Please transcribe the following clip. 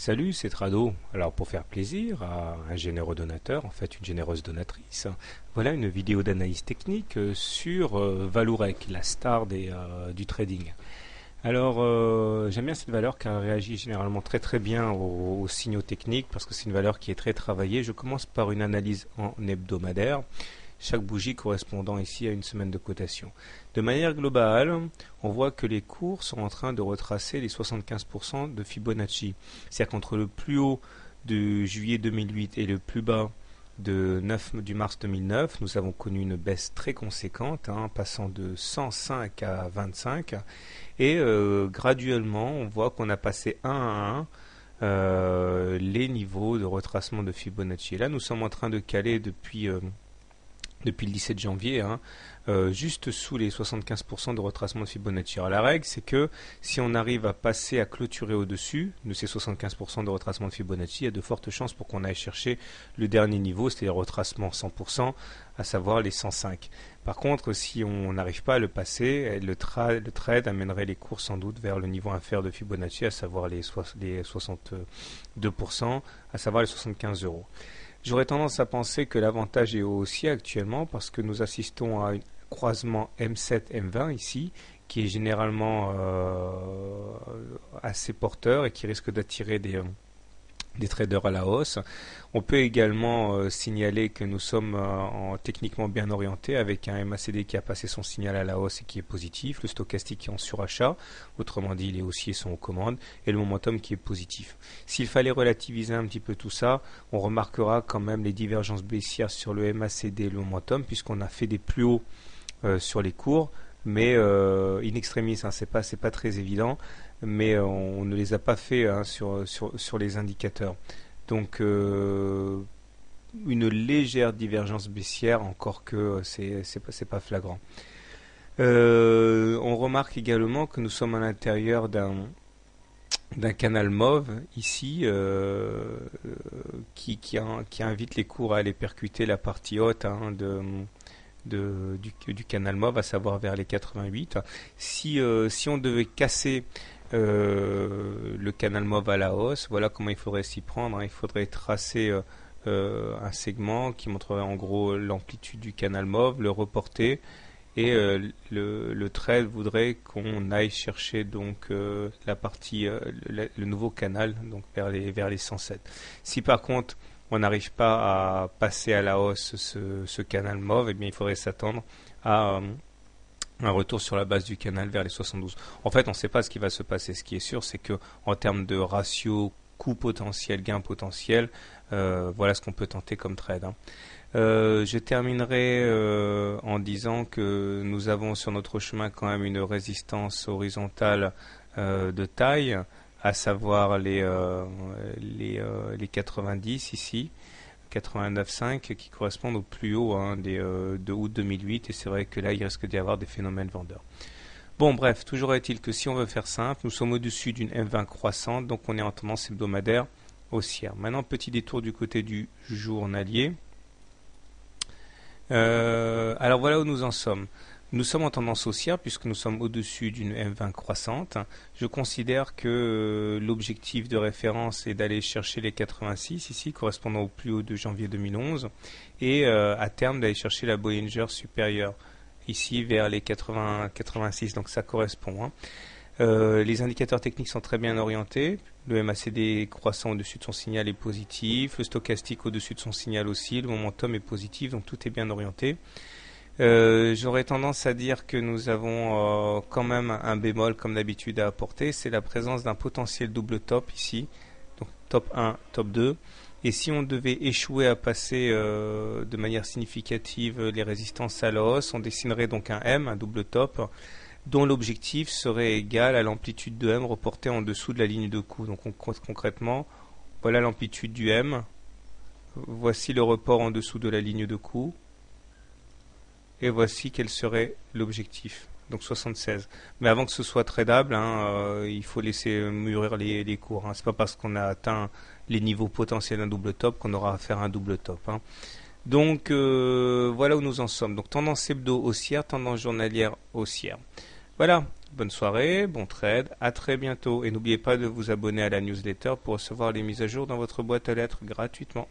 Salut, c'est Trado. Alors pour faire plaisir à un généreux donateur, en fait une généreuse donatrice, voilà une vidéo d'analyse technique sur Vallourec, la star du trading. Alors j'aime bien cette valeur car elle réagit généralement très bien aux signaux techniques parce que c'est une valeur qui est très travaillée. Je commence par une analyse en hebdomadaire, chaque bougie correspondant ici à une semaine de cotation. De manière globale, on voit que les cours sont en train de retracer les 75% de Fibonacci. C'est-à-dire qu'entre le plus haut de juillet 2008 et le plus bas du mars 2009, nous avons connu une baisse très conséquente, passant de 105 à 25. Et graduellement, on voit qu'on a passé un à un les niveaux de retracement de Fibonacci. Et là, nous sommes en train de caler depuis le 17 janvier, juste sous les 75% de retracement de Fibonacci. Alors la règle, c'est que si on arrive à passer à clôturer au-dessus de ces 75% de retracement de Fibonacci, il y a de fortes chances pour qu'on aille chercher le dernier niveau, c'est-à-dire retracement 100%, à savoir les 105. Par contre, si on n'arrive pas à le passer, le trade amènerait les cours sans doute vers le niveau inférieur de Fibonacci, à savoir les 62%, à savoir les 75 euros. J'aurais tendance à penser que l'avantage est haussier actuellement parce que nous assistons à un croisement M7-M20 ici qui est généralement assez porteur et qui risque d'attirer des traders à la hausse. On peut également signaler que nous sommes techniquement bien orientés avec un MACD qui a passé son signal à la hausse et qui est positif, le stochastique qui est en surachat, autrement dit les haussiers sont aux commandes, et le momentum qui est positif. S'il fallait relativiser un petit peu tout ça, on remarquera quand même les divergences baissières sur le MACD et le momentum puisqu'on a fait des plus hauts sur les cours, mais in extremis, c'est pas très évident, mais on ne les a pas fait sur les indicateurs. Donc une légère divergence baissière, encore que c'est pas flagrant. On remarque également que nous sommes à l'intérieur d'un canal mauve ici qui invite les cours à aller percuter la partie haute du canal mauve, à savoir vers les 88. Si on devait casser le canal mauve à la hausse, voilà comment il faudrait s'y prendre. Il faudrait tracer un segment qui montrerait en gros l'amplitude du canal mauve, le reporter, et le trade voudrait qu'on aille chercher donc la partie le nouveau canal donc vers les 107. Si par contre on n'arrive pas à passer à la hausse ce canal mauve, eh bien il faudrait s'attendre à un retour sur la base du canal vers les 72. En fait, on ne sait pas ce qui va se passer. Ce qui est sûr, c'est que en termes de ratio coût potentiel, gain potentiel, voilà ce qu'on peut tenter comme trade. Je terminerai en disant que nous avons sur notre chemin quand même une résistance horizontale de taille, à savoir les 90 ici, 89,5 qui correspondent au plus haut de août 2008, et c'est vrai que là il risque d'y avoir des phénomènes vendeurs. Bon bref, toujours est-il que si on veut faire simple, nous sommes au-dessus d'une M20 croissante, donc on est en tendance hebdomadaire haussière. Maintenant petit détour du côté du journalier. Alors voilà où nous en sommes. Nous sommes en tendance haussière puisque nous sommes au-dessus d'une M20 croissante. Je considère que l'objectif de référence est d'aller chercher les 86 ici, correspondant au plus haut de janvier 2011, et à terme d'aller chercher la Bollinger supérieure ici vers les 86. Donc ça correspond. Les indicateurs techniques sont très bien orientés. Le MACD croissant au-dessus de son signal est positif, le stochastique au-dessus de son signal aussi, le momentum est positif, donc tout est bien orienté. J'aurais tendance à dire que nous avons quand même un bémol comme d'habitude à apporter, c'est la présence d'un potentiel double top ici, donc top 1, top 2, et si on devait échouer à passer de manière significative les résistances à la hausse, on dessinerait donc un M, un double top, dont l'objectif serait égal à l'amplitude de M reportée en dessous de la ligne de coup. Donc concrètement, voilà l'amplitude du M, voici le report en dessous de la ligne de coup, et voici quel serait l'objectif, donc 76. Mais avant que ce soit tradable, il faut laisser mûrir les cours. C'est pas parce qu'on a atteint les niveaux potentiels d'un double top qu'on aura à faire un double top. Donc voilà où nous en sommes. Donc tendance hebdo haussière, tendance journalière haussière. Voilà, Bonne soirée, bon trade, à très bientôt et n'oubliez pas de vous abonner à la newsletter pour recevoir les mises à jour dans votre boîte à lettres gratuitement.